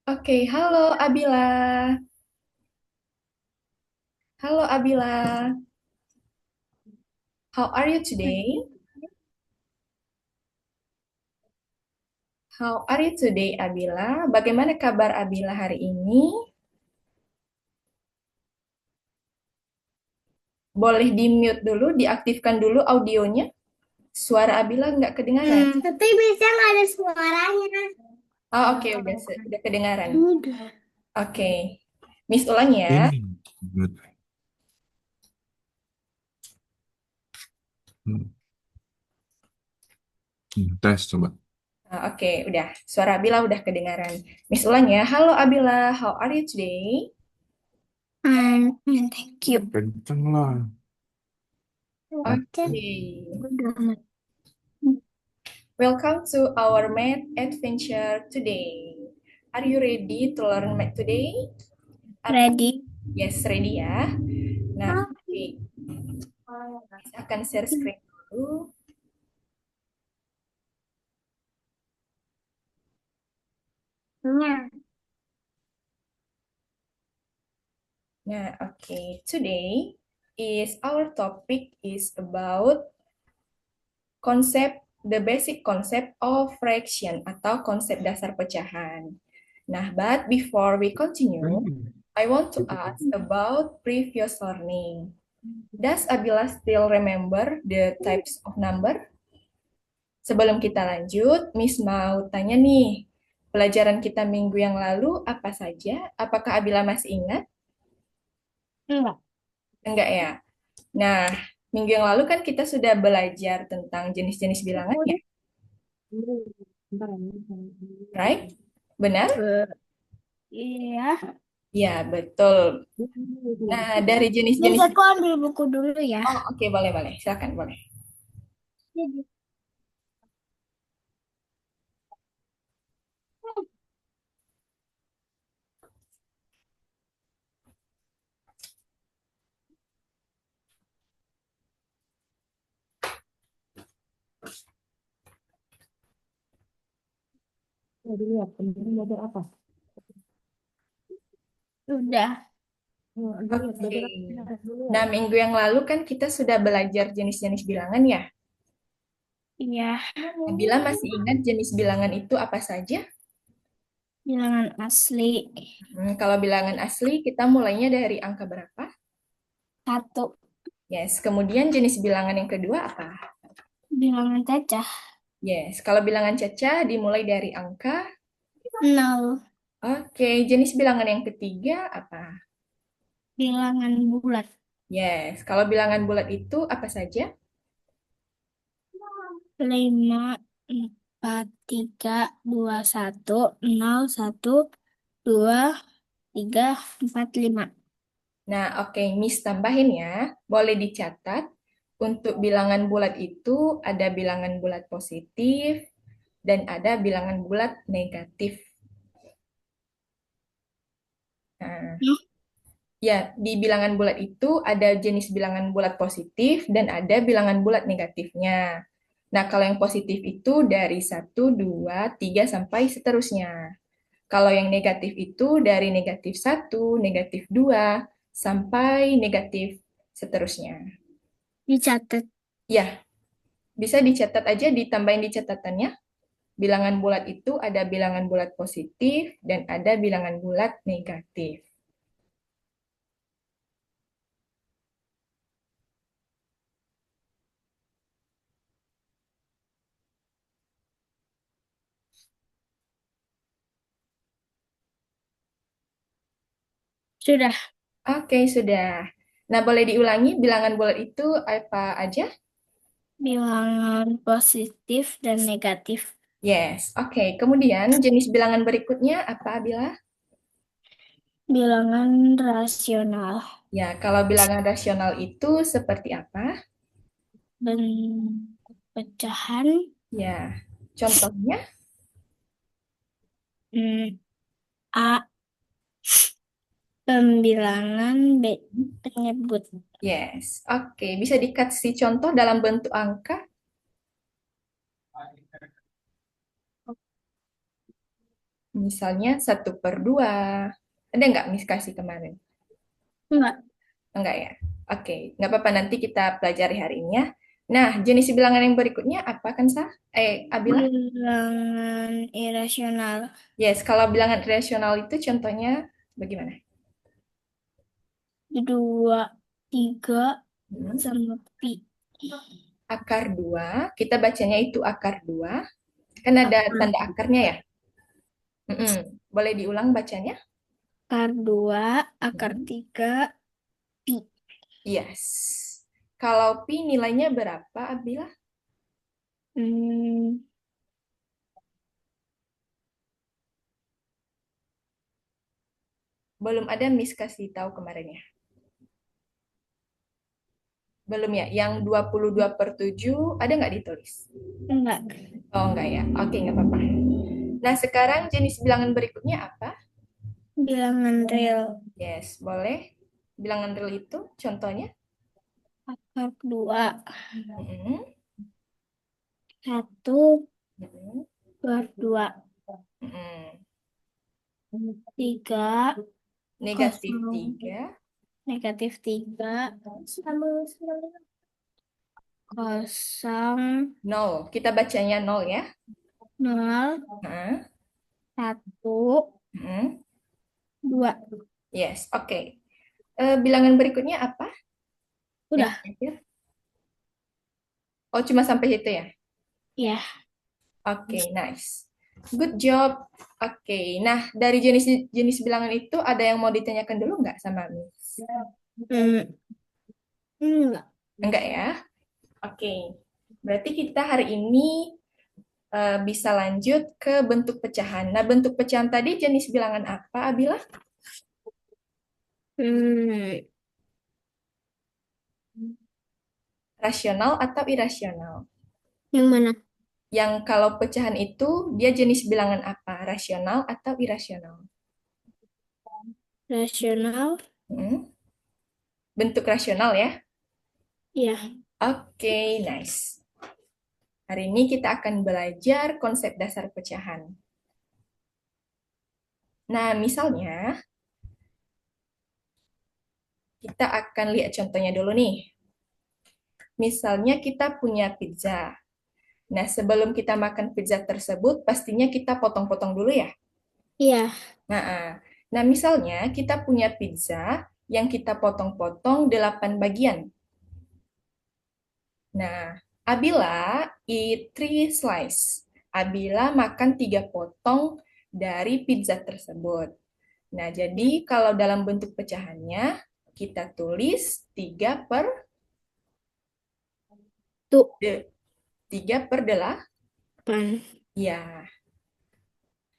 Oke, halo Abila. Halo Abila. How are you today? How are you today, Abila? Bagaimana kabar Abila hari ini? Boleh di-mute dulu, diaktifkan dulu audionya. Suara Abila nggak kedengaran. Tapi bisa nggak ada suaranya? Oh, oke, udah kedengaran. Udah. Oke. Miss ulang ya. Ini good. Tes coba. Oke, udah. Suara Abila udah kedengaran. Miss ulang ya. Halo Abila, how are you today? Thank you. Kenceng lah. Oke. Oke. Udah. Welcome to our math adventure today. Are you ready to learn math today? Ready? Yes, ready ya. Nah, Oh, oke. Saya akan share screen dulu. ya. Nah, oke. Today is our topic is about konsep the basic concept of fraction atau konsep dasar pecahan. Nah, but before we continue, I want to ask about previous learning. Does Abila still remember the types of number? Sebelum kita lanjut, Miss mau tanya nih, pelajaran kita minggu yang lalu apa saja? Apakah Abila masih ingat? Enggak. Enggak ya? Nah, minggu yang lalu kan kita sudah belajar tentang jenis-jenis bilangan ya, right? Benar? Iya. Ya, betul. Nah, dari Miss, jenis-jenis... aku ambil buku dulu ya. Oh, oke, boleh, boleh. Silakan, boleh. Udah. Oke. Nah, minggu yang lalu kan kita sudah belajar jenis-jenis bilangan ya. Iya. Nabila masih ingat jenis bilangan itu apa saja? Bilangan asli. Kalau bilangan asli, kita mulainya dari angka berapa? Satu. Yes. Kemudian jenis bilangan yang kedua apa? Bilangan cacah. Yes. Kalau bilangan cacah dimulai dari angka. Nol. Oke. Jenis bilangan yang ketiga apa? Bilangan bulat. Yes. Kalau bilangan bulat itu apa saja? Lima, empat, tiga, dua, satu, nol, satu, dua, tiga, empat, lima. Nah, oke. Miss tambahin ya. Boleh dicatat. Untuk bilangan bulat itu ada bilangan bulat positif dan ada bilangan bulat negatif. Nah, ya, di bilangan bulat itu ada jenis bilangan bulat positif dan ada bilangan bulat negatifnya. Nah, kalau yang positif itu dari satu 2 3 sampai seterusnya. Kalau yang negatif itu dari negatif satu negatif 2 sampai negatif seterusnya. Dicatat. Ya, bisa dicatat aja, ditambahin di catatannya. Bilangan bulat itu ada bilangan bulat positif dan ada bilangan bulat negatif. Sudah. Oke, sudah. Nah, boleh diulangi bilangan bulat itu apa aja? Bilangan positif dan negatif. Yes, oke. Kemudian jenis bilangan berikutnya apa, Bila? Bilangan rasional. Ya, kalau bilangan rasional itu seperti apa? Bentuk pecahan. Ya, contohnya? hmm, A. Pembilangan. B. Penyebut. Yes, oke. Bisa dikasih contoh dalam bentuk angka? Misalnya 1/2. Ada nggak Miss kasih kemarin? Enggak. Enggak ya? Oke, nggak apa-apa nanti kita pelajari hari ini ya. Nah, jenis bilangan yang berikutnya apa kan, Abila? Bilangan irasional. Yes, kalau bilangan rasional itu contohnya bagaimana? Dua, tiga, Hmm. sama pi. Akar 2, kita bacanya itu akar 2. Kan ada Akar, tanda akarnya ya? Mm-mm. Boleh diulang bacanya? akar dua, akar Hmm. tiga, pi. Yes. Kalau pi nilainya berapa, Abila? Hmm, Belum ada Miss kasih tahu kemarin ya? Belum ya? Yang 22/7 ada nggak ditulis? enggak. Oh, enggak ya? Oke, nggak apa-apa. Nah, sekarang jenis bilangan berikutnya apa? Bilangan real. Yes, boleh. Bilangan real itu contohnya? Akar dua, Mm-mm. satu, Mm-mm. per dua, Mm-mm. tiga, Negatif kosong, 3. negatif tiga, kosong, 0. Kita bacanya 0 ya. nol, Nah, satu, mm. dua. Yes, oke. Bilangan berikutnya apa? Yang Udah, terakhir? Oh, cuma sampai situ ya? ya. Oke, nice. Good job. Oke, nah dari jenis-jenis bilangan itu ada yang mau ditanyakan dulu nggak sama Miss? Hmm, enggak. Enggak ya? Oke, berarti kita hari ini bisa lanjut ke bentuk pecahan. Nah, bentuk pecahan tadi jenis bilangan apa, Abila? Hmm, Rasional atau irasional? yang mana? Yang kalau pecahan itu dia jenis bilangan apa? Rasional atau irasional? Rasional? Hmm, bentuk rasional ya? Ya. Oke, nice. Hari ini kita akan belajar konsep dasar pecahan. Nah, misalnya kita akan lihat contohnya dulu nih. Misalnya kita punya pizza. Nah, sebelum kita makan pizza tersebut, pastinya kita potong-potong dulu ya. Iya. Nah, nah, misalnya kita punya pizza yang kita potong-potong 8 bagian. Nah, Abila eat 3 slice. Abila makan 3 potong dari pizza tersebut. Nah, jadi kalau dalam bentuk pecahannya, kita tulis Tuh, 3/8. pan. Ya,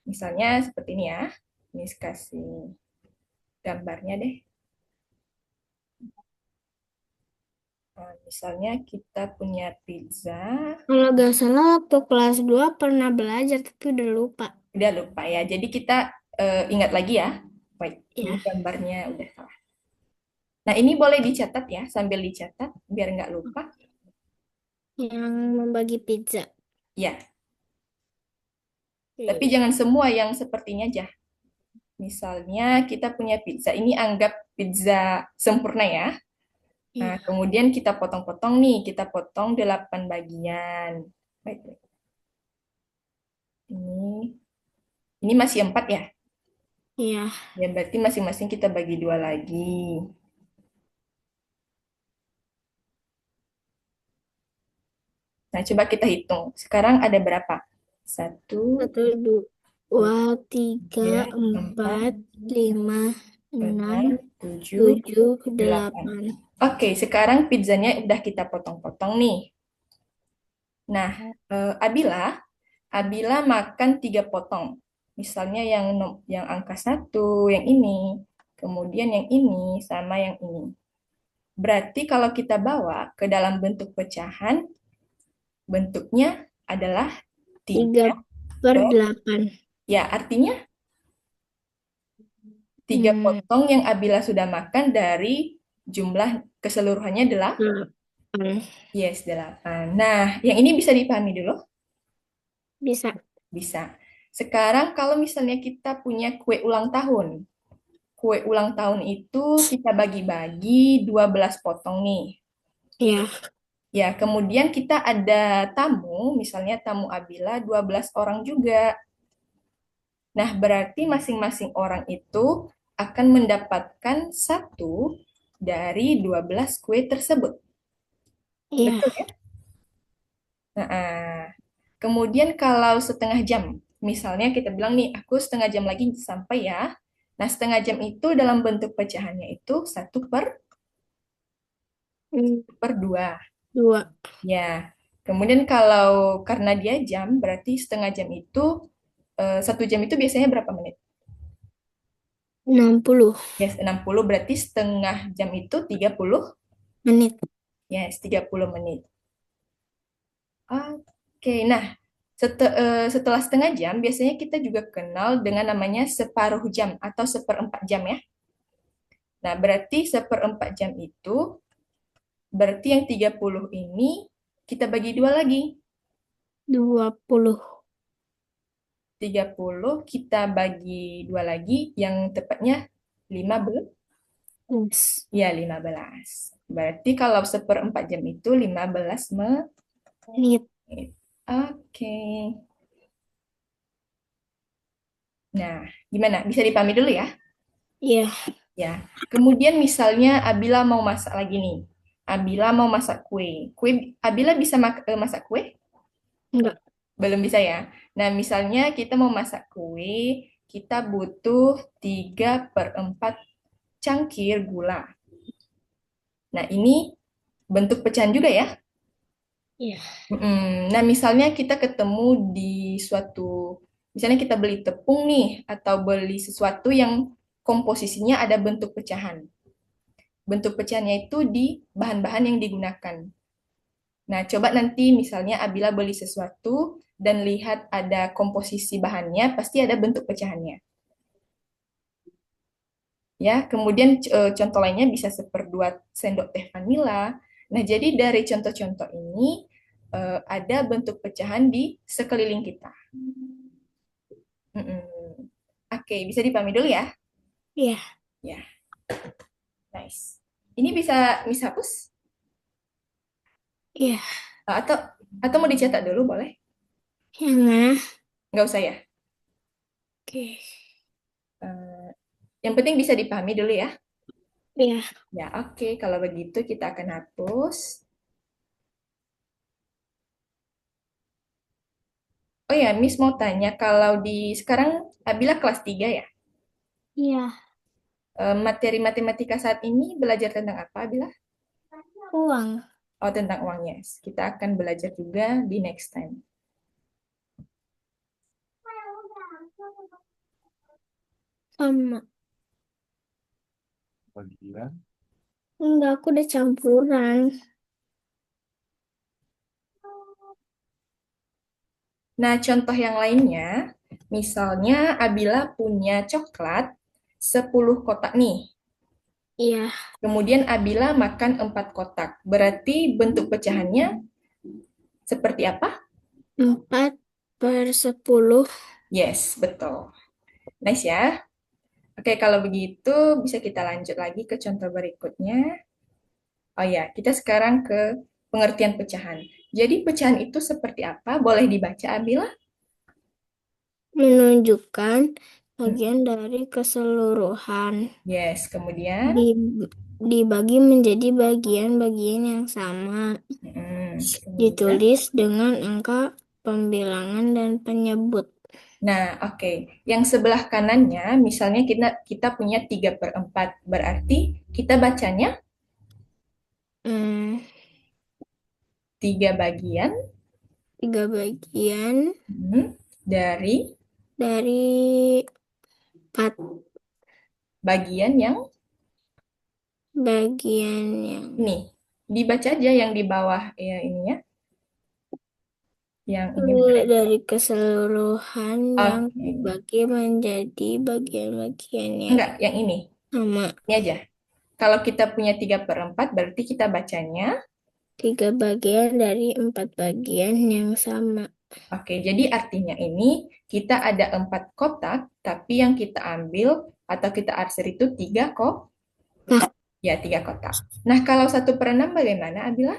misalnya seperti ini ya. Ini kasih gambarnya deh. Nah, misalnya kita punya pizza, Kalau gak salah waktu kelas 2 pernah belajar tapi udah lupa. udah lupa ya. Jadi kita ingat lagi ya. Wait, ini Ya, gambarnya udah salah. Nah, ini boleh dicatat ya, sambil dicatat biar nggak lupa. yang membagi pizza. Ya, tapi Hmm. jangan semua yang sepertinya aja. Misalnya kita punya pizza, ini anggap pizza sempurna ya. Nah, Ya, kemudian kita potong-potong nih, kita potong 8 bagian. Wait, wait. Ini masih 4 ya? ya. Ya, berarti masing-masing kita bagi 2 lagi. Nah, coba kita hitung. Sekarang ada berapa? Satu, Satu, dua, tiga, tiga, empat, empat, lima, enam, enam, tujuh, tujuh, delapan. delapan. Oke, sekarang pizzanya udah kita potong-potong nih. Nah, Abila makan 3 potong. Misalnya yang angka 1, yang ini, kemudian yang ini, sama yang ini. Berarti kalau kita bawa ke dalam bentuk pecahan, bentuknya adalah Tiga 3 per per, delapan. ya artinya 3 Hmm, potong yang Abila sudah makan dari jumlah keseluruhannya adalah, delapan. yes, 8. Nah, yang ini bisa dipahami dulu? Bisa. Bisa. Sekarang kalau misalnya kita punya kue ulang tahun. Kue ulang tahun itu kita bagi-bagi 12 potong nih. Ya. Ya, kemudian kita ada tamu, misalnya tamu Abila 12 orang juga. Nah, berarti masing-masing orang itu akan mendapatkan satu dari 12 kue tersebut. Iya. Betul ya? Nah, kemudian kalau setengah jam, misalnya kita bilang nih, aku setengah jam lagi sampai ya. Nah, setengah jam itu dalam bentuk pecahannya itu 1/2. 2. Ya, kemudian kalau karena dia jam, berarti setengah jam itu, 1 jam itu biasanya berapa menit? 60 Yes, 60 berarti setengah jam itu 30. menit. Yes, 30 menit. Oke, nah setelah setengah jam, biasanya kita juga kenal dengan namanya separuh jam atau 1/4 jam ya. Nah, berarti 1/4 jam itu, berarti yang 30 ini kita bagi dua lagi. 20. 30 kita bagi dua lagi, yang tepatnya 15. Yes. Ya, 15. Berarti kalau 1/4 jam itu 15 menit. Menit. Oke. Nah, gimana? Bisa dipahami dulu ya? Iya. Ya. Kemudian misalnya Abila mau masak lagi nih. Abila mau masak kue. Abila bisa masak kue? Enggak. Belum bisa ya. Nah, misalnya kita mau masak kue, kita butuh 3/4 cangkir gula. Nah, ini bentuk pecahan juga ya. Iya. Nah, misalnya kita ketemu di suatu, misalnya kita beli tepung nih, atau beli sesuatu yang komposisinya ada bentuk pecahan. Bentuk pecahannya itu di bahan-bahan yang digunakan. Nah, coba nanti misalnya Abila beli sesuatu dan lihat ada komposisi bahannya, pasti ada bentuk pecahannya. Ya, kemudian contoh lainnya bisa 1/2 sendok teh vanila. Nah, jadi dari contoh-contoh ini ada bentuk pecahan di sekeliling kita. Mm-mm. Oke, bisa dipahami dulu ya. Iya. Ya, nice. Ini bisa hapus. Iya. Atau mau dicetak dulu boleh? Yang mana? Nggak usah ya. Oke. Eh, yang penting bisa dipahami dulu ya. Iya. Ya, oke. Kalau begitu kita akan hapus. Oh ya, Miss mau tanya, kalau di sekarang Abila kelas 3 ya? Iya. Materi matematika saat ini belajar tentang apa, Abila? Uang. Oh, tentang uang, yes. Kita akan belajar juga di next time. Sama. Bagian. Enggak, aku udah campuran. Nah, contoh yang lainnya, misalnya Abila punya coklat 10 kotak nih. Iya. Kemudian Abila makan 4 kotak. Berarti bentuk pecahannya seperti apa? 4/10. Yes, betul. Nice ya. Oke, kalau begitu bisa kita lanjut lagi ke contoh berikutnya. Oh ya, kita sekarang ke pengertian pecahan. Jadi pecahan itu seperti apa? Boleh dibaca, Abila? Menunjukkan Hmm, bagian dari keseluruhan. Yes, kemudian Di- Dibagi menjadi bagian-bagian yang sama. kemudian. Ditulis dengan angka pembilangan dan penyebut. Nah, oke. Yang sebelah kanannya, misalnya kita punya 3/4. Berarti kita bacanya Hmm, 3 bagian 3 bagian dari dari 4 bagian yang bagian yang ini. Dibaca aja yang di bawah ya ininya, yang ini dari keseluruhan yang Oke. dibagi menjadi bagian-bagian yang Enggak, yang ini. sama. Ini aja. Kalau kita punya 3/4, berarti kita bacanya 3 bagian dari 4 bagian yang sama. Oke, jadi artinya ini kita ada 4 kotak, tapi yang kita ambil atau kita arsir itu 3 kok. Nah, Ya, 3 kotak. Nah, kalau 1/6 bagaimana, Abila?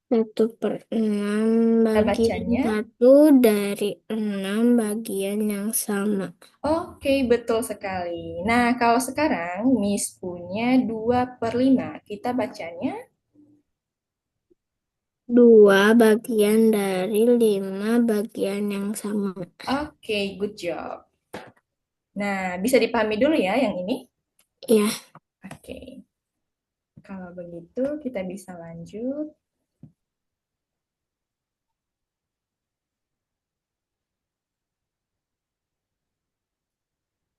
1/6 Kita bagian bacanya. 1 dari 6 bagian yang sama. Oke, betul sekali. Nah, kalau sekarang Miss punya 2/5. Kita bacanya. 2 bagian dari 5 bagian yang sama. Oke, good job. Nah, bisa dipahami dulu ya yang ini. Ya, Oke, kalau begitu kita bisa lanjut.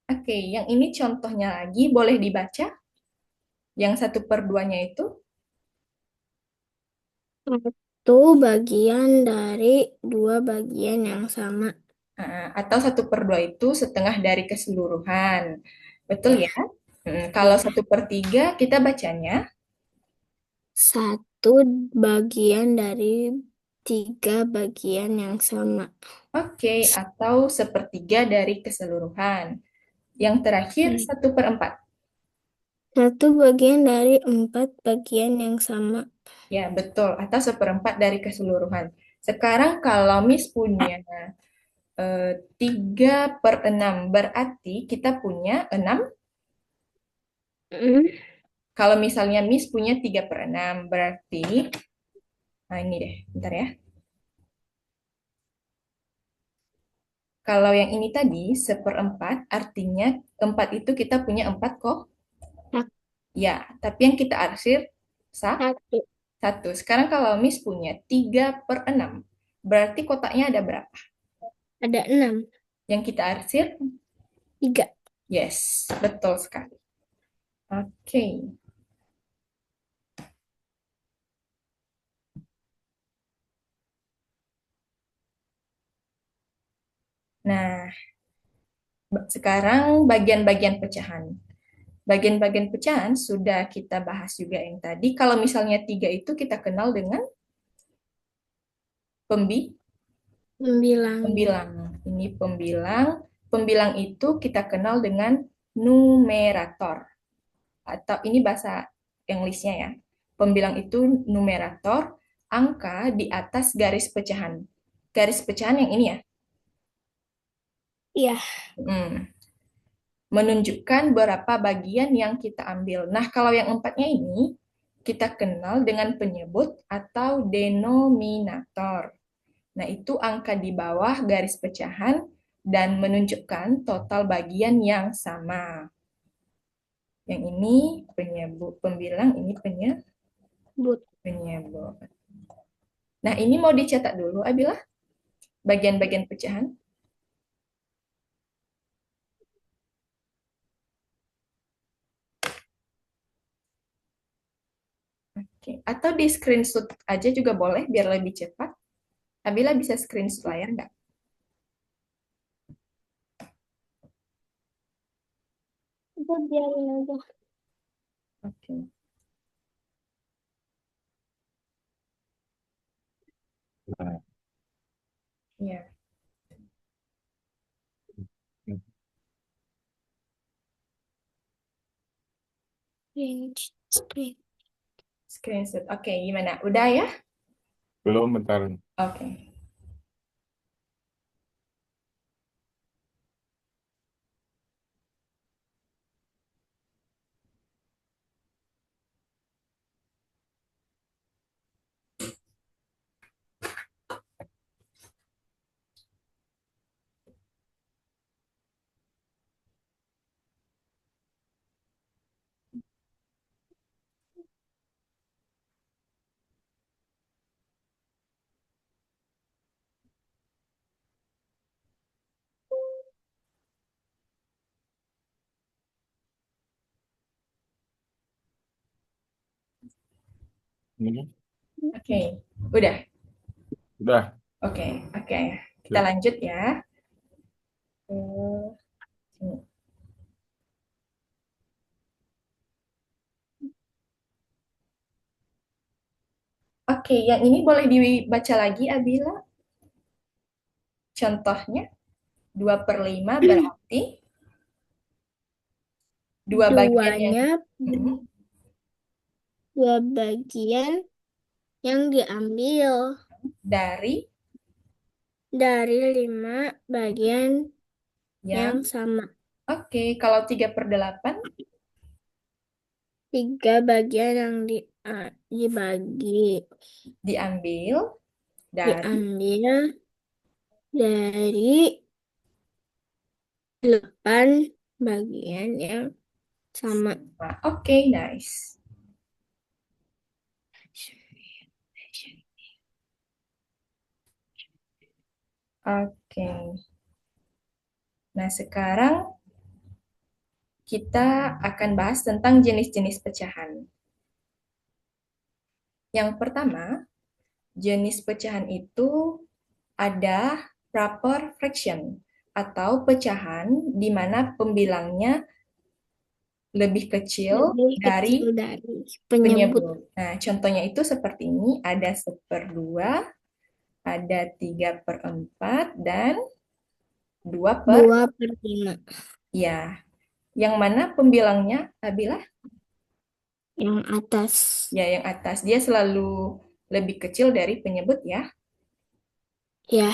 Oke, yang ini contohnya lagi boleh dibaca. Yang 1/2-nya itu. 1 bagian dari 2 bagian yang sama. Atau 1/2 itu setengah dari keseluruhan. Betul Ya, ya? Kalau ya. 1/3 kita bacanya. 1 bagian dari 3 bagian yang sama. Oke, atau 1/3 dari keseluruhan. Yang terakhir Hmm. 1/4. 1 bagian dari 4 bagian yang sama. Ya, betul. Atau 1/4 dari keseluruhan. Sekarang kalau Miss punya 3/6, berarti kita punya 6. Hmm. Kalau misalnya Miss punya 3/6, berarti, nah ini deh, bentar ya. Kalau yang ini tadi, 1/4, artinya 4 itu kita punya 4 kok. Tak- Ya, tapi yang kita arsir, sah, 1 1. Sekarang kalau Miss punya 3/6, berarti kotaknya ada berapa? ada 6. Yang kita arsir, 3. yes, betul sekali. Oke. Nah, sekarang bagian-bagian pecahan. Bagian-bagian pecahan sudah kita bahas juga yang tadi. Kalau misalnya 3 itu kita kenal dengan pembi, Pembilangnya. pembilang. Ini pembilang. Pembilang itu kita kenal dengan numerator. Atau ini bahasa Inggrisnya ya. Pembilang itu numerator, angka di atas garis pecahan. Garis pecahan yang ini ya. Iya, Hmm. Menunjukkan berapa bagian yang kita ambil. Nah, kalau yang empatnya ini, kita kenal dengan penyebut atau denominator. Nah, itu angka di bawah garis pecahan dan menunjukkan total bagian yang sama. Yang ini penyebut, pembilang, ini but. penyebut. Nah, ini mau dicetak dulu, Abila, bagian-bagian pecahan. Oke. Atau di screenshot aja juga boleh, biar lebih cepat. Abila bisa screenshot layar nggak? Udah biarin aja. Oke. Nah, Ya. Screen, screen. Screenshot. Oke, gimana? Udah ya? belum bentar. Oke. Ini Oke. Udah. udah. Oke. Oke. Kita Ya. lanjut ya. Ke sini. Oke, yang ini boleh dibaca lagi, Abila? Contohnya, 2/5 berarti dua bagian yang Duanya, Mm, dua bagian yang diambil dari dari 5 bagian yang yang sama. oke. Kalau 3/8 3 bagian yang dibagi, diambil dari diambil dari 8 bagian yang sama. Oke, nice. Oke. Nah, sekarang kita akan bahas tentang jenis-jenis pecahan. Yang pertama, jenis pecahan itu ada proper fraction atau pecahan di mana pembilangnya lebih kecil Lebih dari kecil dari penyebut. penyebut. Nah, contohnya itu seperti ini, ada 1/2, ada 3/4, dan 2 per, 2/5 ya. Yang mana pembilangnya, Abila? yang atas. Ya, yang atas. Dia selalu lebih kecil dari penyebut ya. Ya,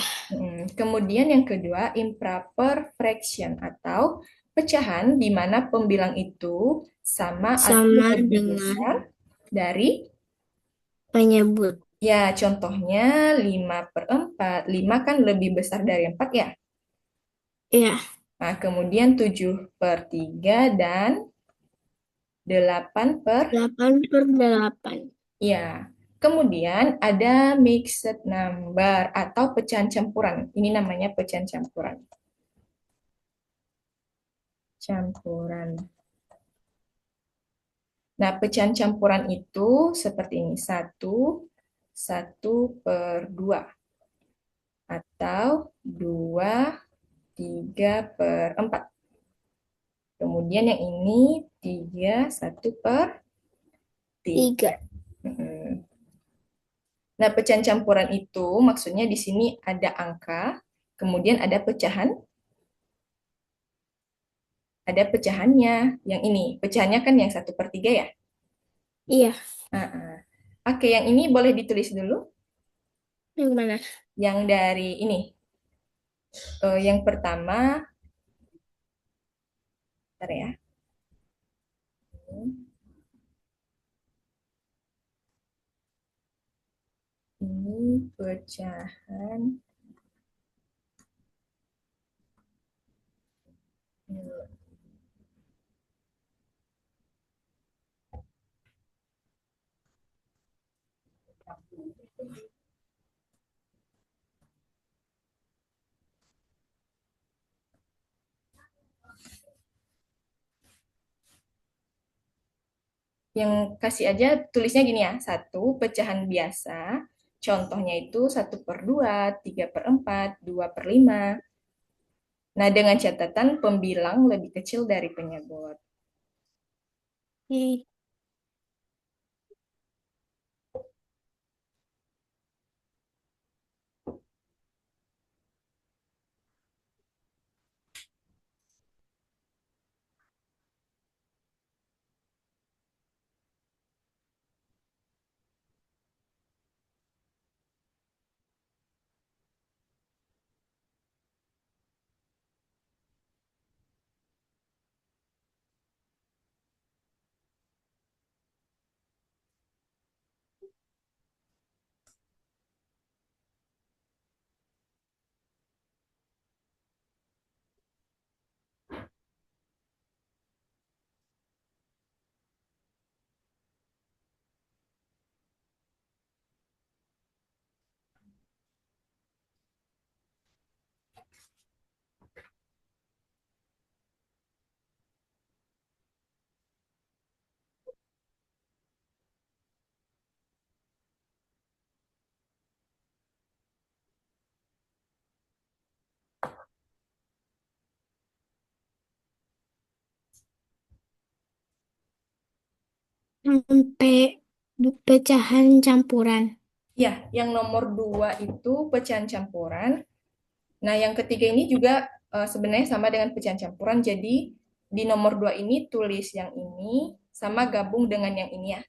Kemudian yang kedua, improper fraction atau pecahan di mana pembilang itu sama atau sama lebih dengan besar dari, penyebut. ya contohnya 5/4. 5 kan lebih besar dari 4 ya. Ya, Nah, kemudian 7/3 dan 8 per, 8/8. ya. Kemudian ada mixed number atau pecahan campuran. Ini namanya pecahan campuran. Campuran. Nah, pecahan campuran itu seperti ini. Satu per 2. Atau 2/3/4. Kemudian yang ini 3/1/3. 3. Nah, pecahan campuran itu maksudnya di sini ada angka, kemudian ada pecahannya. Yang ini, pecahannya kan yang 1/3 ya. Iya, Ah, ah. Oke, yang ini boleh ditulis dulu. yang mana? Yang dari ini, yang pertama, bentar ya. Ini pecahan. Yang kasih aja tulisnya gini ya, satu pecahan biasa, contohnya itu 1/2, 3/4, 2/5. Nah, dengan catatan pembilang lebih kecil dari penyebut. Oke. Sampai pecahan campuran. Ya, yang nomor 2 itu pecahan campuran. Nah, yang ketiga ini juga sebenarnya sama dengan pecahan campuran. Jadi di nomor 2 ini tulis yang ini sama gabung dengan yang ini ya.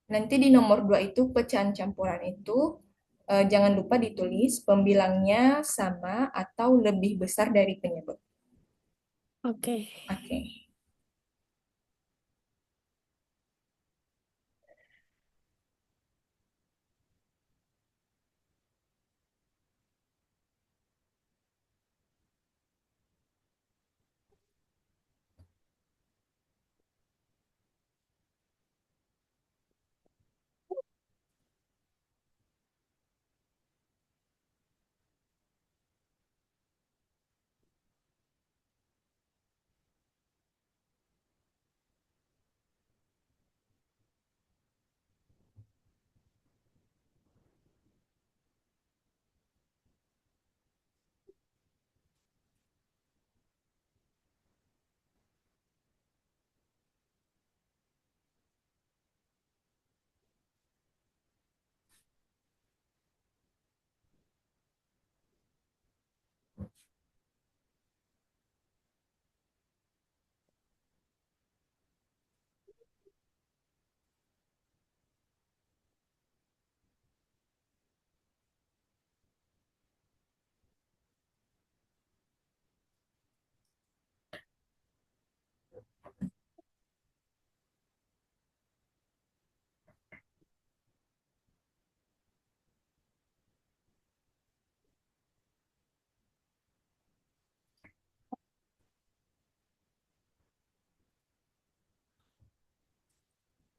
Nanti di nomor 2 itu pecahan campuran itu jangan lupa ditulis pembilangnya sama atau lebih besar dari penyebut. Oke. Oke.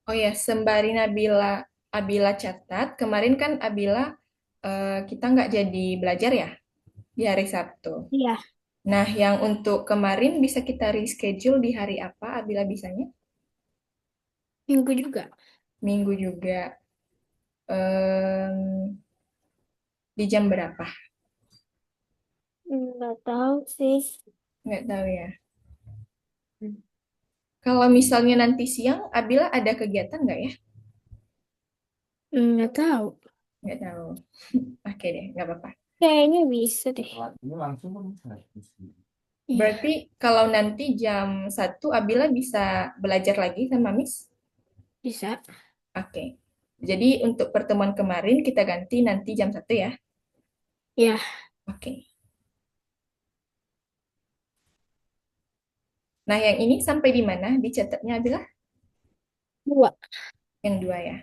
Oh ya, sembari Abila catat, kemarin kan Abila kita nggak jadi belajar ya di hari Sabtu. Iya, Nah, yang untuk kemarin bisa kita reschedule di hari apa Abila bisanya? minggu juga. Minggu juga. Di jam berapa? Nggak tahu sih. Nggak tahu ya. Hmm. Kalau misalnya nanti siang, Abila ada kegiatan nggak ya? Nggak tahu. Nggak tahu. Oke deh, nggak apa-apa. Kayaknya bisa deh. Ini langsung kan Iya, Berarti kalau nanti jam 1 Abila bisa belajar lagi sama Miss? bisa. Oke. Jadi untuk pertemuan kemarin kita ganti nanti jam 1 ya. Ya, Oke. Nah, yang ini sampai di mana dicatatnya Abila? dua. Yang dua ya.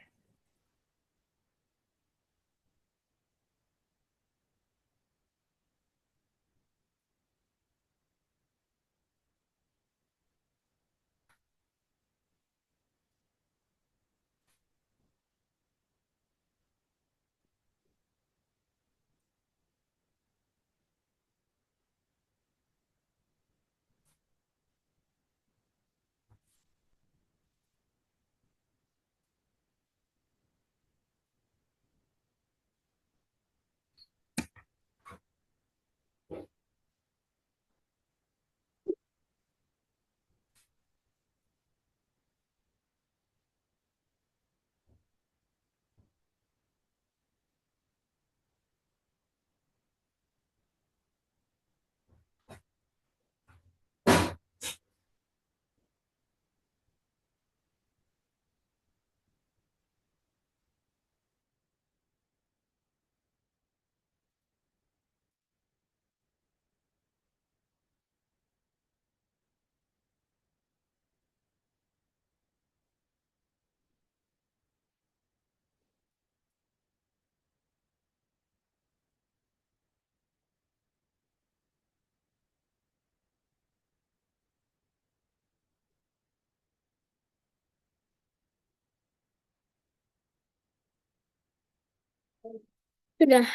Sudah.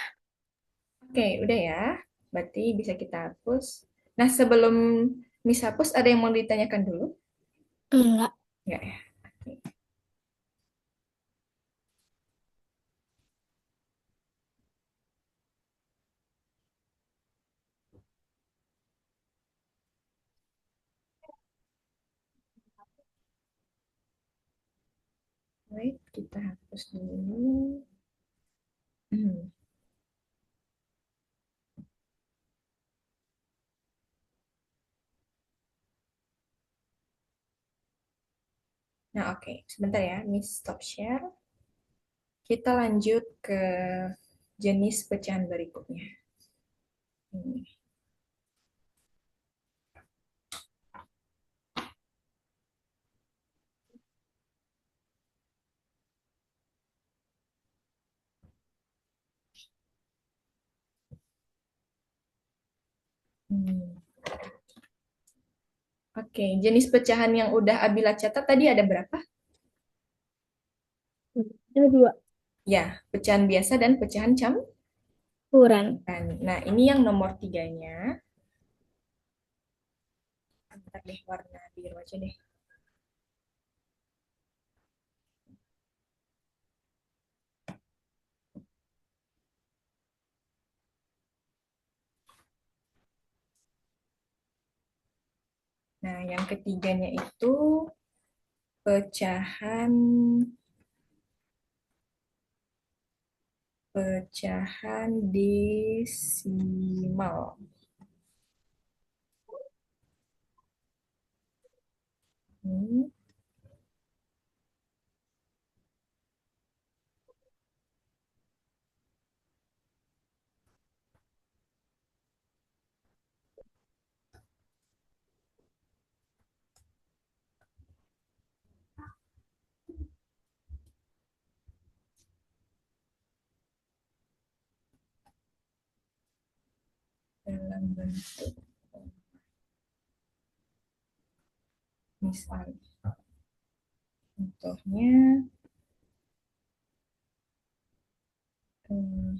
Oke, udah ya. Berarti bisa kita hapus. Nah, sebelum Miss hapus, ada yang mau ditanyakan dulu? Enggak. Enggak ya? Oke. Kita hapus dulu. Hmm. Nah, oke. Sebentar ya, Miss stop share. Kita lanjut ke jenis pecahan berikutnya. Ini. Hmm. Oke, jenis pecahan yang udah Abila catat tadi ada berapa? Ada dua. Ya, pecahan biasa dan pecahan Ukuran. campuran. Nah, ini yang nomor tiganya. Bentar deh, warna biru aja deh. Nah, yang ketiganya itu pecahan pecahan desimal. Hmm. Dalam bentuk misal contohnya eh,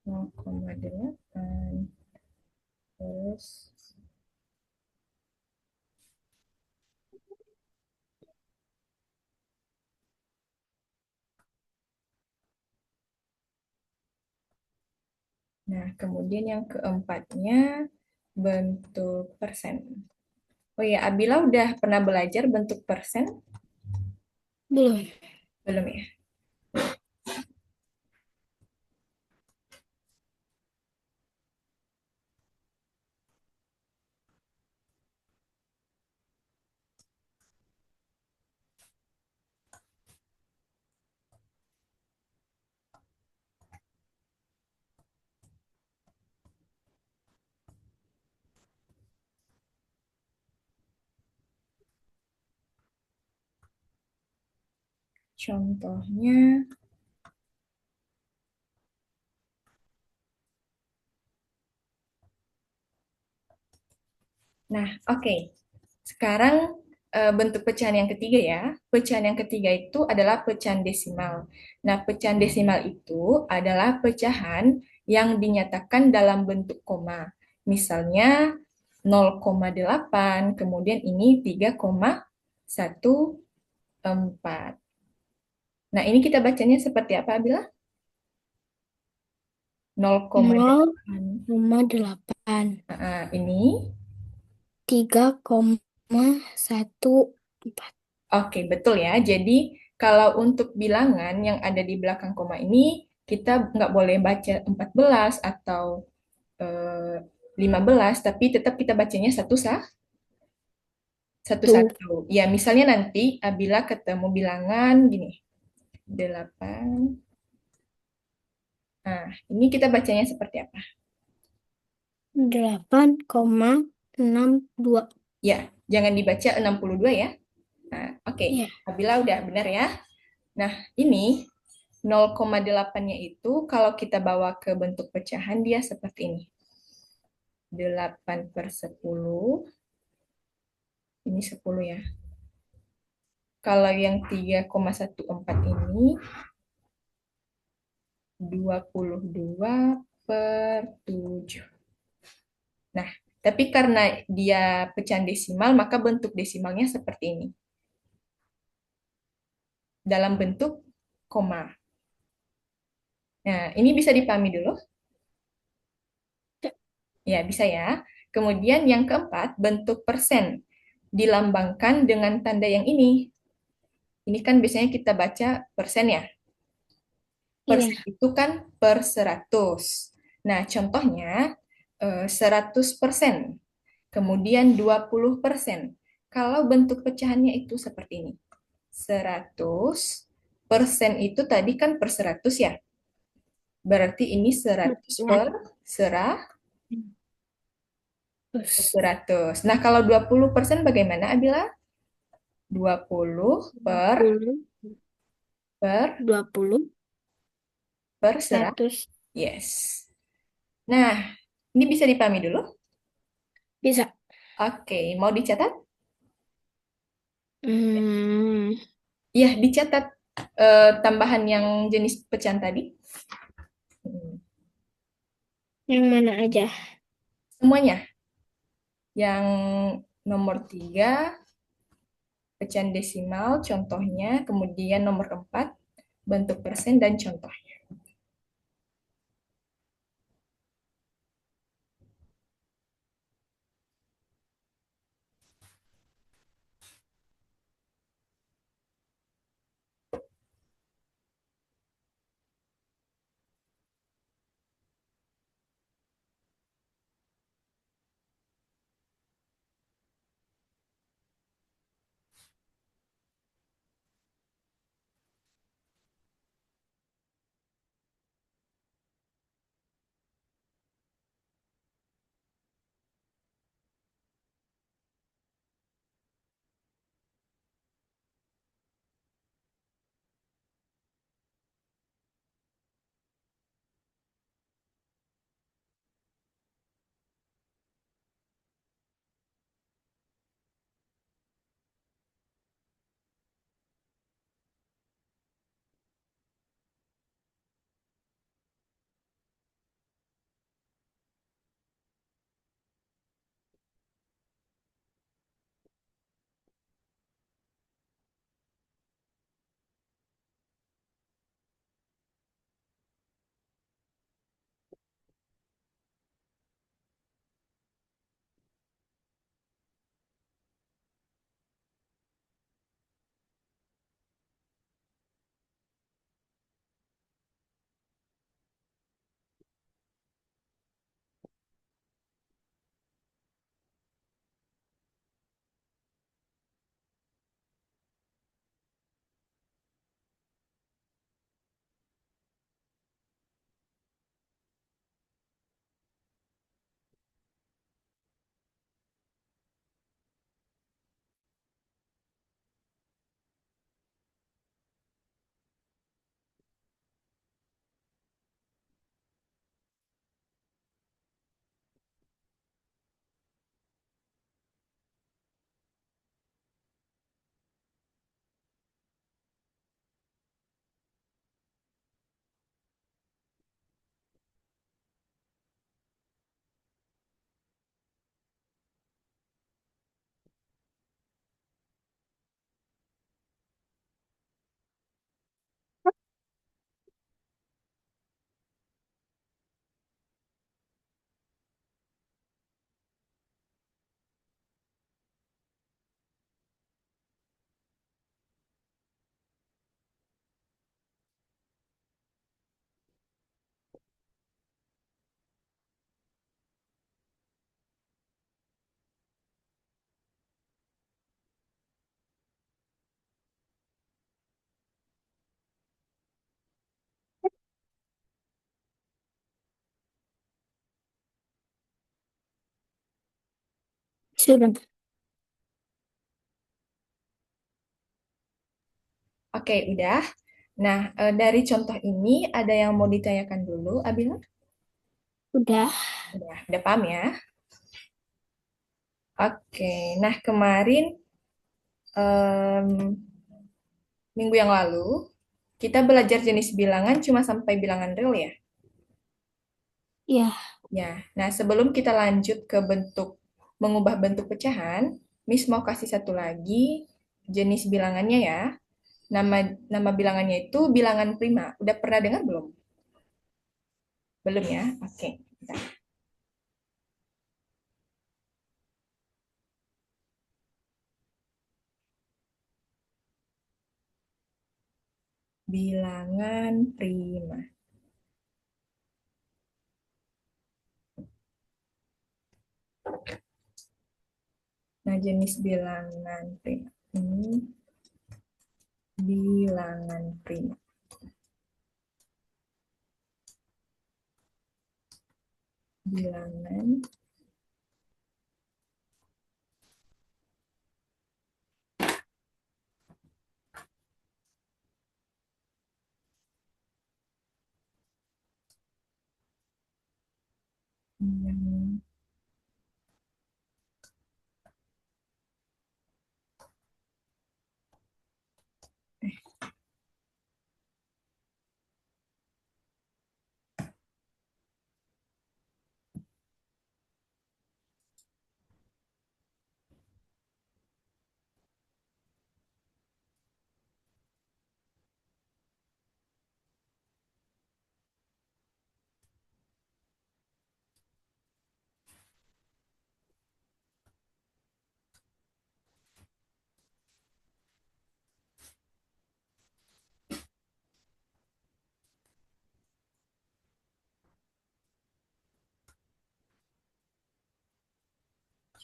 0,8 terus nah kemudian yang keempatnya bentuk persen. Oh ya, Abila udah pernah belajar bentuk persen? Belum. Belum ya? Contohnya, nah oke. Sekarang bentuk pecahan yang ketiga ya. Pecahan yang ketiga itu adalah pecahan desimal. Nah, pecahan desimal itu adalah pecahan yang dinyatakan dalam bentuk koma. Misalnya 0,8, kemudian ini 3,14. Nah, ini kita bacanya seperti apa, Abila? 0,8. 0,8. Nah, ini 3,14. oke, betul ya. Jadi kalau untuk bilangan yang ada di belakang koma ini, kita nggak boleh baca 14 atau eh, 15, tapi tetap kita bacanya Tuh. satu-satu. Ya, misalnya nanti Abila ketemu bilangan gini, 8. Nah, ini kita bacanya seperti apa? 8,62. Ya, jangan dibaca 62 ya. Nah, oke. Ya. Abila udah benar ya. Nah, ini 0,8-nya itu kalau kita bawa ke bentuk pecahan dia seperti ini. 8/10, ini 10 ya. Kalau yang 3,14 ini 22/7. Nah, tapi karena dia pecahan desimal, maka bentuk desimalnya seperti ini. Dalam bentuk koma. Nah, ini bisa dipahami dulu? Ya, bisa ya. Kemudian yang keempat, bentuk persen. Dilambangkan dengan tanda yang ini. Ini kan biasanya kita baca persen ya. Iya. Persen itu kan per 100. Nah, contohnya 100%. Kemudian 20%. Kalau bentuk pecahannya itu seperti ini. 100% itu tadi kan per 100 ya. Berarti ini 100 Ya. per 100. Terus 100. Nah, kalau 20% bagaimana, Abila? 20 20, per 20, per 100. 100. Yes. Nah, ini bisa dipahami dulu. Bisa. Oke, mau dicatat? Hmm, Iya, dicatat tambahan yang jenis pecahan tadi. Hmm. yang mana aja? Semuanya. Yang nomor 3 pecahan desimal, contohnya. Kemudian nomor 4 bentuk persen dan contoh. Sudah. Oke, udah. Nah, dari contoh ini ada yang mau ditanyakan dulu, Abila? Udah. Udah paham ya? Oke, nah kemarin em, minggu yang lalu kita belajar jenis bilangan cuma sampai bilangan real ya. Ya. Ya, nah sebelum kita lanjut ke mengubah bentuk pecahan, Miss mau kasih satu lagi jenis bilangannya ya. Nama nama bilangannya itu bilangan prima. Udah pernah dengar belum? Belum ya? Oke. Bentar. Bilangan prima. Nah, jenis bilangan prima ini bilangan prima. Bilangan Hmm,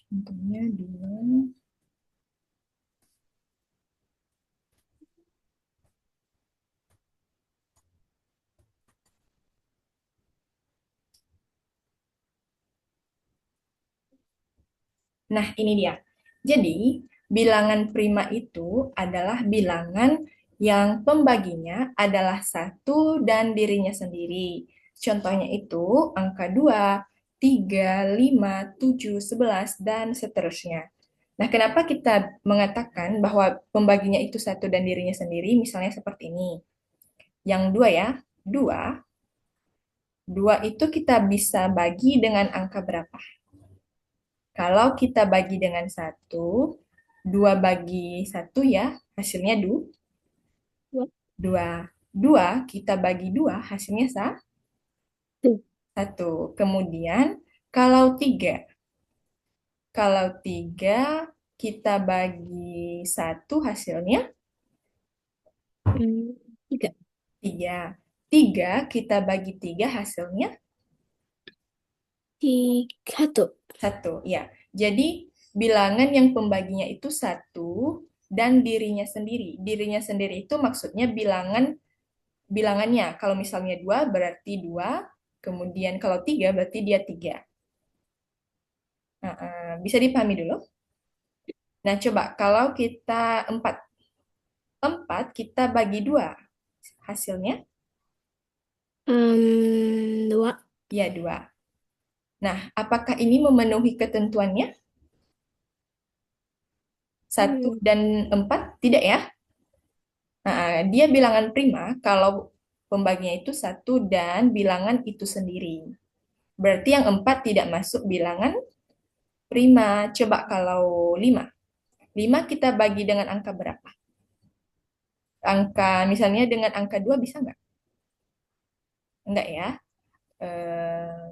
contohnya dua. Nah, ini dia. Jadi, bilangan prima itu adalah bilangan yang pembaginya adalah satu dan dirinya sendiri. Contohnya itu angka 2, 3, 5, 7, 11, dan seterusnya. Nah, kenapa kita mengatakan bahwa pembaginya itu satu dan dirinya sendiri? Misalnya seperti ini. Yang dua ya, dua. Dua itu kita bisa bagi dengan angka berapa? Kalau kita bagi dengan satu, dua bagi satu ya, hasilnya Dua. dua. Dua kita bagi dua, hasilnya Tuh. satu. Kemudian kalau tiga, kalau tiga kita bagi satu, hasilnya Tiga. tiga. Tiga kita bagi tiga, hasilnya Tiga tuh. satu. Ya, jadi bilangan yang pembaginya itu satu dan dirinya sendiri. Dirinya sendiri itu maksudnya bilangannya. Kalau misalnya dua berarti dua, kemudian kalau tiga berarti dia tiga. Nah, bisa dipahami dulu. Nah, coba kalau kita empat, empat kita bagi dua, hasilnya Dua. ya dua. Nah, apakah ini memenuhi ketentuannya? Satu Hmm. dan empat tidak ya? Nah, dia bilangan prima kalau pembaginya itu satu dan bilangan itu sendiri. Berarti yang empat tidak masuk bilangan prima. Coba kalau lima. Lima kita bagi dengan angka berapa? Angka misalnya dengan angka 2 bisa nggak? Enggak ya. Eh,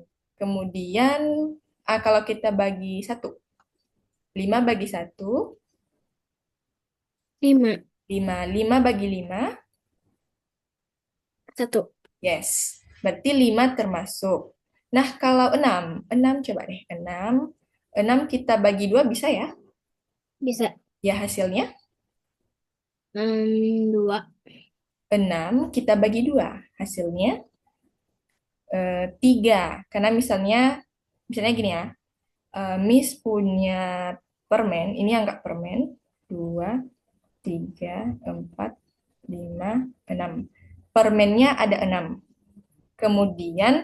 kemudian kalau kita bagi satu, 5 bagi satu, Lima. 5, 5 bagi 5, Satu. yes. Berarti 5 termasuk. Nah, kalau 6, 6 coba deh, 6, 6 kita bagi 2 bisa ya? Bisa. Ya hasilnya Dua. 6 kita bagi 2, hasilnya 3. Karena misalnya gini ya, Miss punya permen, ini anggap permen, 2, 3, 4, 5, 6. Permennya ada 6. Kemudian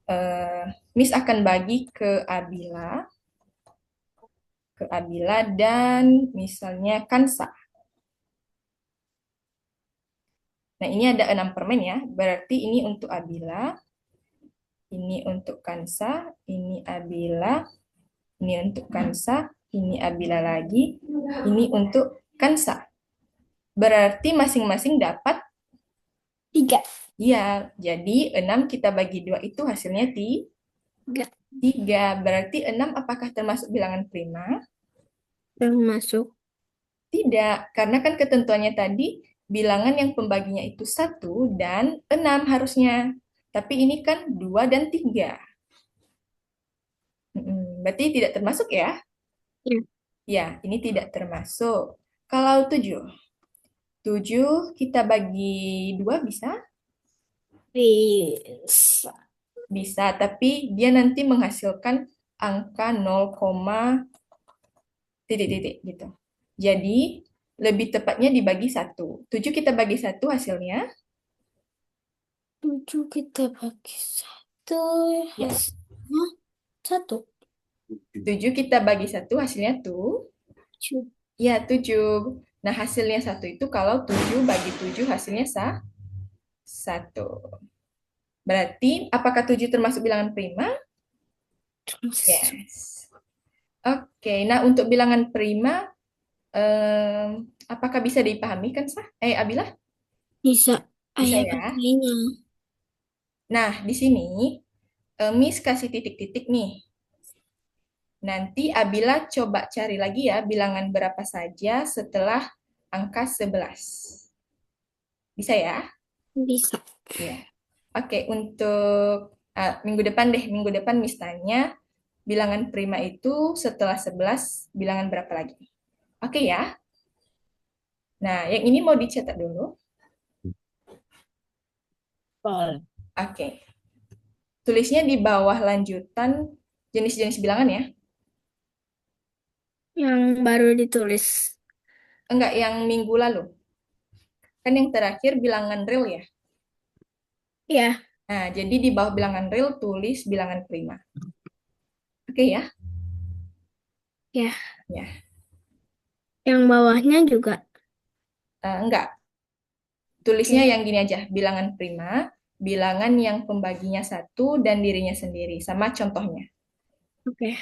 eh, Miss akan bagi ke Abila dan misalnya Kansa. Nah, ini ada 6 permen ya, berarti ini untuk Abila, ini untuk Kansa, ini Abila, ini untuk Kansa, ini Abila lagi, ini untuk Kansa. Berarti masing-masing dapat Tiga. ya. Jadi 6 kita bagi 2 itu hasilnya Tiga. 3. Berarti 6 apakah termasuk bilangan prima? Termasuk. Tidak, karena kan ketentuannya tadi bilangan yang pembaginya itu 1 dan 6 harusnya. Tapi ini kan 2 dan 3. Berarti tidak termasuk ya? Ya. Ya, ini tidak termasuk. Kalau 7, 7 kita bagi 2 bisa? Bisa. Bisa, tapi dia nanti menghasilkan angka 0, titik-titik gitu. Jadi, lebih tepatnya dibagi 1. 7 kita bagi 1 hasilnya. 7 kita bagi 1. Ya, Hasilnya 1. 7 kita bagi 1 hasilnya tuh. 7. Ya, 7. Nah, hasilnya 1 itu kalau 7 bagi 7 hasilnya 1. Berarti, apakah 7 termasuk bilangan prima? Yes. Oke, nah untuk bilangan prima, apakah bisa dipahami kan, Sah? Abila? Bisa. Bisa Ayah ya? pakainya. Nah, di sini Miss kasih titik-titik nih. Nanti Abila coba cari lagi ya bilangan berapa saja setelah angka 11. Bisa ya? Bisa. Ya. Oke, untuk minggu depan deh, minggu depan Miss tanya bilangan prima itu setelah 11 bilangan berapa lagi? Oke ya? Nah, yang ini mau dicetak dulu. Boleh. Oke. Tulisnya di bawah lanjutan jenis-jenis bilangan ya. Yang baru ditulis. Enggak, yang minggu lalu. Kan yang terakhir bilangan real ya. Ya. Nah, jadi di bawah bilangan real tulis bilangan prima. Oke ya? Ya. Ya. Yang bawahnya juga. Enggak, tulisnya Oke. yang gini aja, bilangan prima, bilangan yang pembaginya 1 dan dirinya sendiri, sama contohnya. Oke.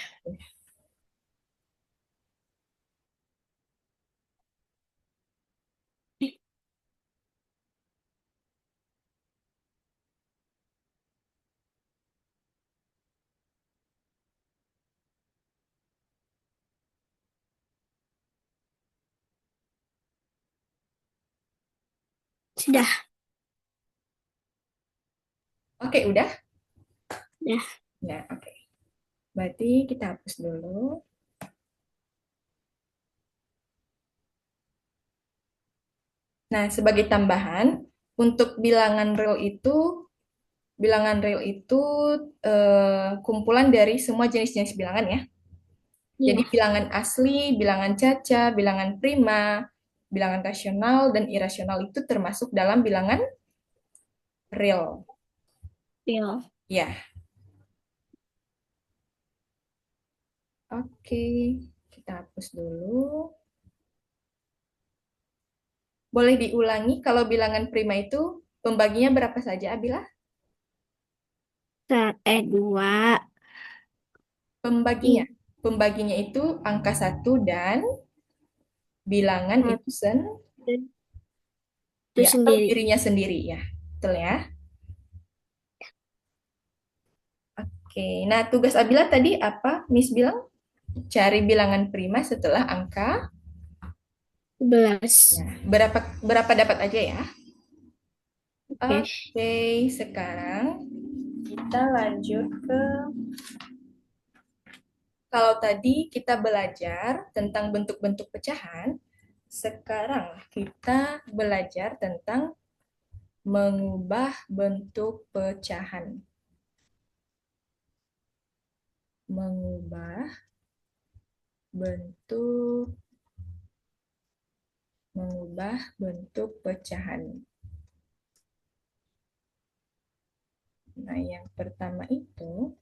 Sudah. Oke, udah? Ya. Nah, oke. Berarti kita hapus dulu. Nah, sebagai tambahan, untuk bilangan real itu kumpulan dari semua jenis-jenis bilangan ya. Jadi Ya. bilangan asli, bilangan caca, bilangan prima, bilangan rasional, dan irasional itu termasuk dalam bilangan real. Ya. Ya, oke. Kita hapus dulu. Boleh diulangi kalau bilangan prima itu pembaginya berapa saja, Abila? Dua. Pembaginya. Tiga. Pembaginya itu angka 1 dan bilangan itu Itu ya, atau sendiri. dirinya sendiri ya. Betul ya? Oke, nah tugas Abila tadi apa? Miss bilang cari bilangan prima setelah angka. 11. Nah, berapa berapa dapat aja ya? Oke. Oke, sekarang kita lanjut ke kalau tadi kita belajar tentang bentuk-bentuk pecahan, sekarang kita belajar tentang mengubah bentuk pecahan. Mengubah bentuk mengubah bentuk pecahan. Nah, yang pertama itu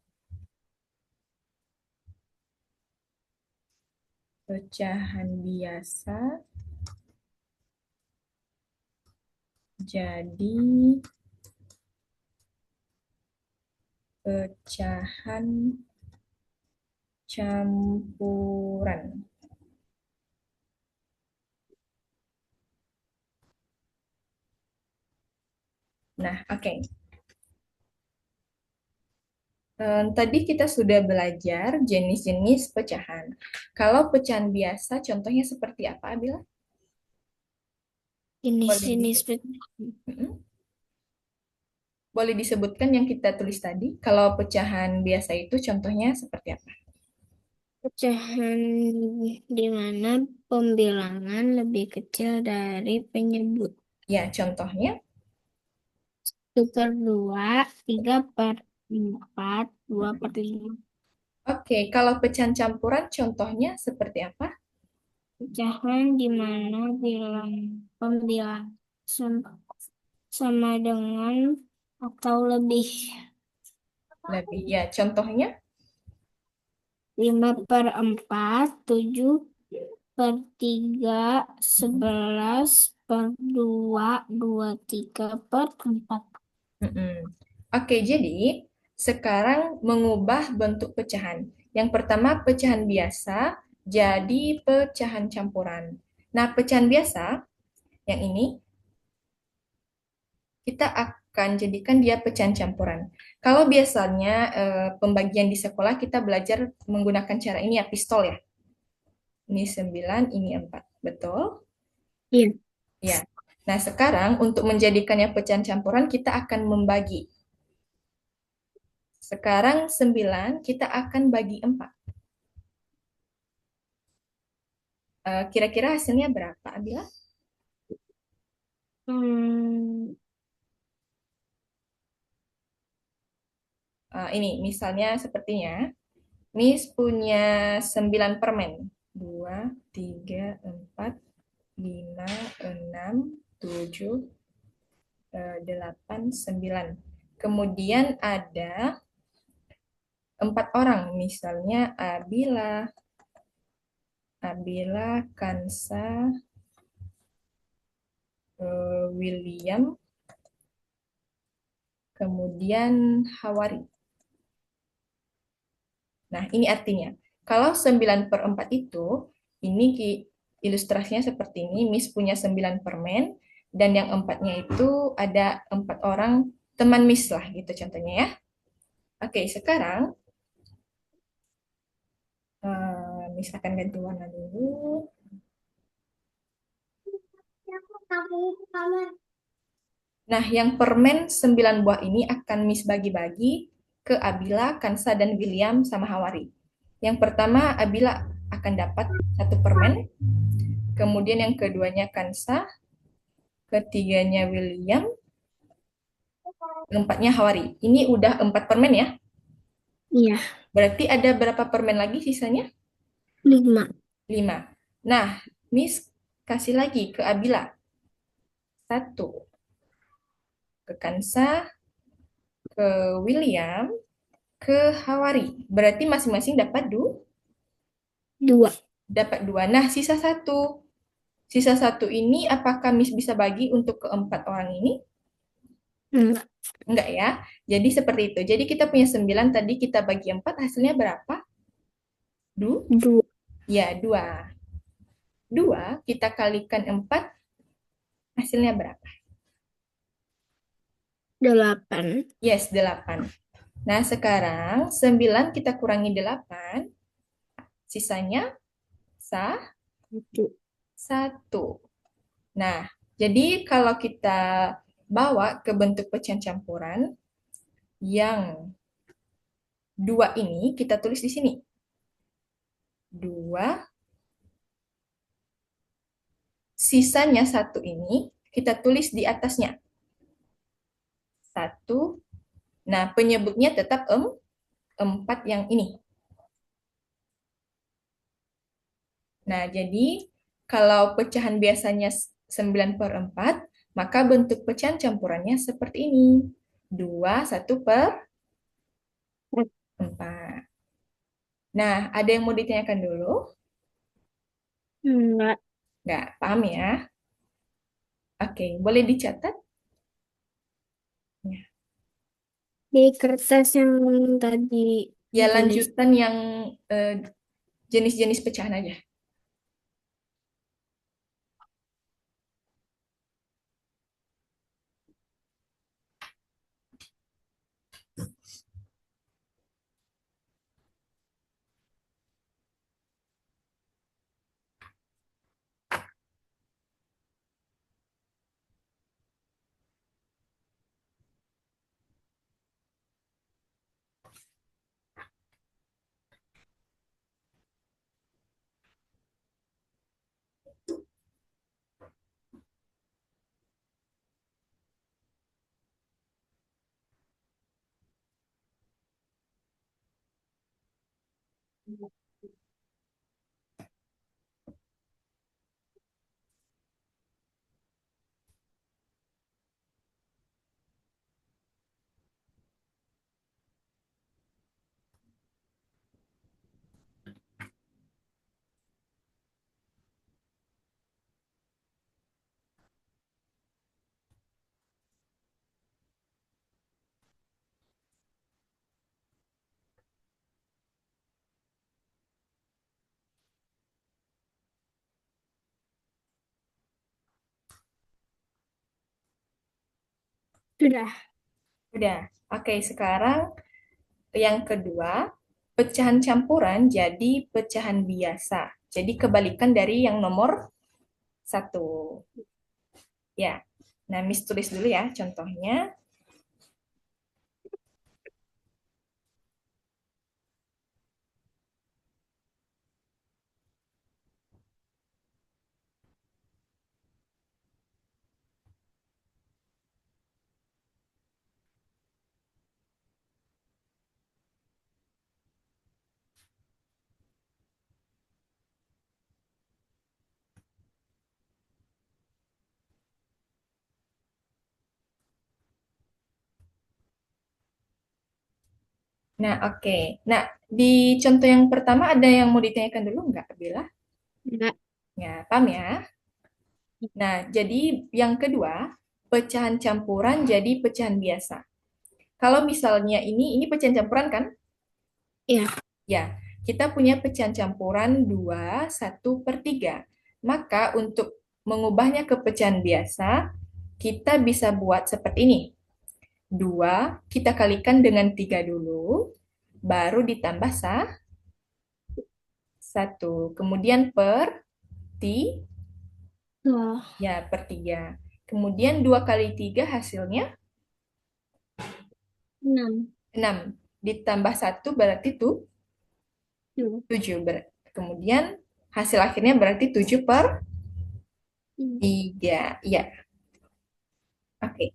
pecahan biasa jadi pecahan campuran. Nah, oke. Tadi kita sudah belajar jenis-jenis pecahan. Kalau pecahan biasa, contohnya seperti apa, Abila? Boleh Jenis-jenis disebut. Boleh disebutkan yang kita tulis tadi. Kalau pecahan biasa itu contohnya seperti apa? pecahan di mana pembilangan lebih kecil dari penyebut. Ya, contohnya. 1/2, 3/4, 2/5. Oke, kalau pecahan campuran contohnya seperti apa? Pecahan di mana pembilangan sama dengan atau lebih. Lebih. Ya, contohnya. 5/4, 7/3, 11/2, 23/4. Mm-mm. Oke, jadi sekarang mengubah bentuk pecahan. Yang pertama pecahan biasa jadi pecahan campuran. Nah, pecahan biasa yang ini kita akan jadikan dia pecahan campuran. Kalau biasanya pembagian di sekolah kita belajar menggunakan cara ini ya, pistol ya. Ini 9, ini 4. Betul? Iya. Ya. Nah, sekarang untuk menjadikannya pecahan campuran kita akan membagi. Sekarang 9 kita akan bagi 4. Kira-kira hasilnya berapa, Abila? Hmm, Ini misalnya sepertinya, Miss punya 9 permen. 2, 3, 4, 5, 6, 7, 8, 9. Kemudian ada 4 orang, misalnya Abila, Kansa, William, kemudian Hawari. Nah, ini artinya, kalau 9/4 itu, ini ilustrasinya seperti ini, Miss punya 9 permen, dan yang empatnya itu ada 4 orang teman Miss lah, gitu contohnya ya. Oke, sekarang Miss akan ganti warna dulu. Nah, yang permen 9 buah ini akan Miss bagi-bagi ke Abila, Kansa, dan William sama Hawari. Yang pertama, Abila akan dapat 1 permen, kemudian yang keduanya Kansa, ketiganya William, keempatnya Hawari. Ini udah 4 permen ya. iya, Berarti ada berapa permen lagi sisanya? 5. 5. Nah, Miss kasih lagi ke Abila. 1. Ke Kansa, ke William, ke Hawari. Berarti masing-masing dapat 2. dapat 2. Nah, sisa 1. Sisa 1 ini apakah Miss bisa bagi untuk keempat orang ini? Enggak. Enggak ya. Jadi seperti itu. Jadi kita punya 9, tadi kita bagi 4, hasilnya berapa? 2. Ya, 2. 2 kita kalikan 4, hasilnya berapa? 8. Yes, 8. Nah, sekarang 9 kita kurangi 8, sisanya 1. Nah, jadi kalau kita bawa ke bentuk pecahan campuran, yang 2 ini kita tulis di sini. 2, sisanya 1 ini kita tulis di atasnya. 1. Nah, penyebutnya tetap 4 yang ini. Nah, jadi kalau pecahan biasanya 9/4, maka bentuk pecahan campurannya seperti ini. 2, 1/4. Nah, ada yang mau ditanyakan dulu? Enggak. Nggak paham ya? Oke, boleh dicatat? Ya, Di kertas yang tadi ya ditulis. lanjutan yang eh, jenis-jenis pecahan aja. Sudah. Udah. Oke, sekarang yang kedua, pecahan campuran jadi pecahan biasa. Jadi kebalikan dari yang nomor satu. Ya. Nah, Miss tulis dulu ya contohnya. Nah, oke. Nah, di contoh yang pertama ada yang mau ditanyakan dulu nggak, Bella? Enggak. Ya, paham ya? Nah, jadi yang kedua, pecahan campuran jadi pecahan biasa. Kalau misalnya ini pecahan campuran kan? Ya. Ya, kita punya pecahan campuran 2/1/3. Maka untuk mengubahnya ke pecahan biasa, kita bisa buat seperti ini. 2 kita kalikan dengan 3 dulu, baru ditambah 1. Kemudian per Tuh. ya per 3. Kemudian 2 kali 3 hasilnya 6. 6. Ditambah 1 berarti tuh Tuh. 7. Kemudian hasil akhirnya berarti 7/3. Ya, oke.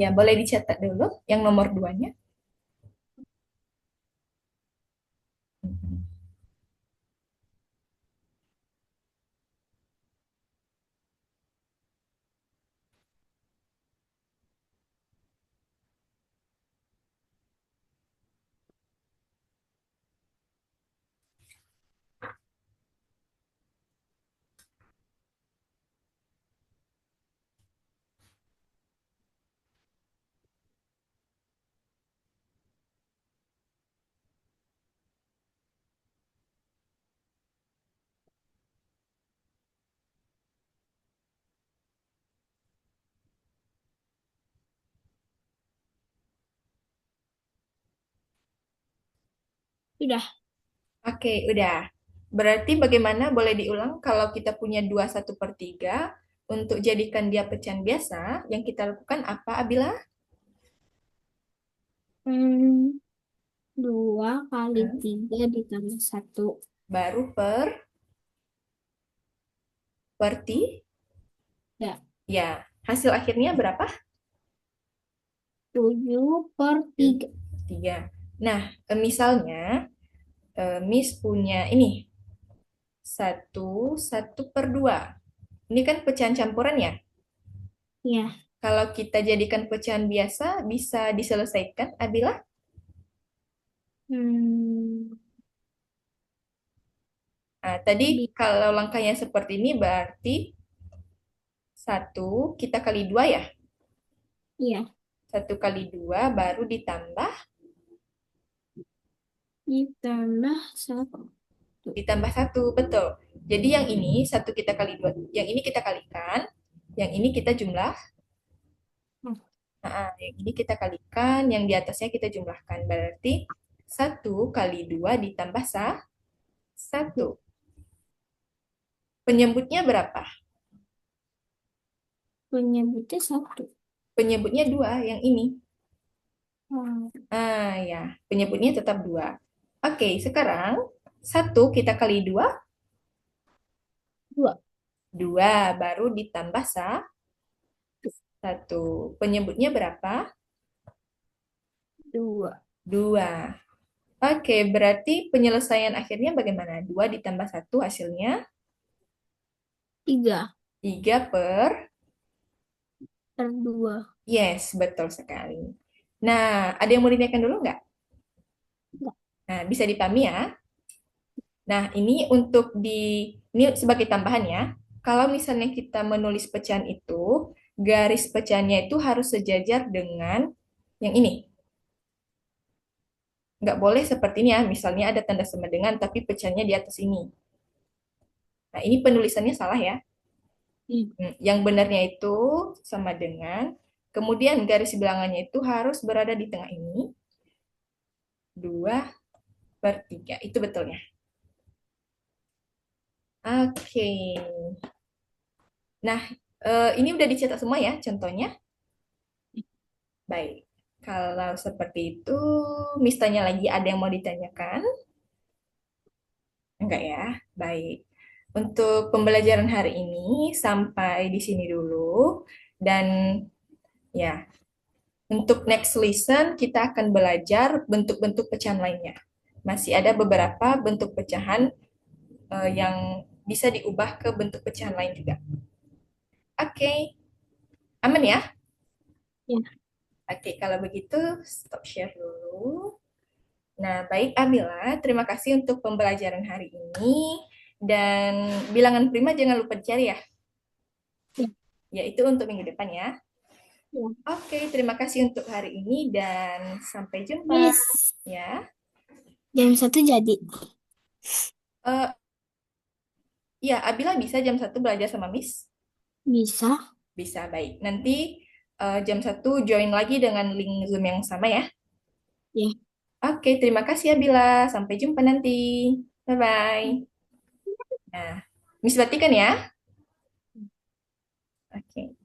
Ya, boleh dicatat dulu yang nomor duanya. Sudah. Oke, udah. Berarti bagaimana boleh diulang kalau kita punya 2/1/3 untuk jadikan dia pecahan biasa, yang kita lakukan apa, Abila? Hmm, 2 kali Hah? 3 ditambah 1. Baru per Ya. ya. Hasil akhirnya berapa? 7/3. 3. Nah, misalnya Miss punya ini 1/1/2. Ini kan pecahan campuran ya. Ya. Kalau kita jadikan pecahan biasa, bisa diselesaikan, Abila? Hmm, Nah, tadi bi- kalau langkahnya seperti ini berarti 1 kita kali 2 ya. ya. 1 kali 2 baru ditambah Ditambah 1. ditambah 1, betul. Jadi yang ini 1 kita kali 2, yang ini kita kalikan, yang ini kita jumlah. Nah, yang ini kita kalikan, yang di atasnya kita jumlahkan. Berarti 1 kali 2 ditambah 1. Penyebutnya berapa? Penyebutnya 1. Penyebutnya 2, yang ini. Hmm, Ah ya, penyebutnya tetap 2. Oke, sekarang 1 kita kali 2, 2. 2. Baru ditambah 1. Penyebutnya berapa? 2. 2. Oke, berarti penyelesaian akhirnya bagaimana? 2 ditambah 1 hasilnya 3 3 per... per 2. Yes, betul sekali. Nah, ada yang mau ditanyakan dulu nggak? Nah, bisa dipahami ya? Nah, ini sebagai tambahan ya. Kalau misalnya kita menulis pecahan itu, garis pecahannya itu harus sejajar dengan yang ini. Nggak boleh seperti ini ya, misalnya ada tanda sama dengan, tapi pecahannya di atas ini. Nah, ini penulisannya salah ya. Yang benarnya itu sama dengan, kemudian garis bilangannya itu harus berada di tengah ini, 2/3. Itu betulnya. Oke. Nah, ini udah dicetak semua ya contohnya? Baik. Kalau seperti itu, Miss tanya lagi, ada yang mau ditanyakan? Enggak ya? Baik. Untuk pembelajaran hari ini sampai di sini dulu. Dan ya, untuk next lesson kita akan belajar bentuk-bentuk pecahan lainnya. Masih ada beberapa bentuk pecahan yang bisa diubah ke bentuk pecahan lain juga. Oke, aman ya? Ya. Oke, kalau begitu stop share dulu. Nah, baik Amila, terima kasih untuk pembelajaran hari ini. Dan bilangan prima jangan lupa dicari ya. Ya. Ya, itu untuk minggu depan ya. Ya. Oke, terima kasih untuk hari ini dan sampai jumpa. Miss, Ya, jam 1 jadi. Eh, ya, Abila bisa jam 1 belajar sama Miss? Bisa. Bisa, baik. Nanti jam 1 join lagi dengan link Zoom yang sama ya. Ya. Oke, terima kasih Abila. Sampai jumpa nanti. Bye-bye. Nah, Miss batikan ya. Oke.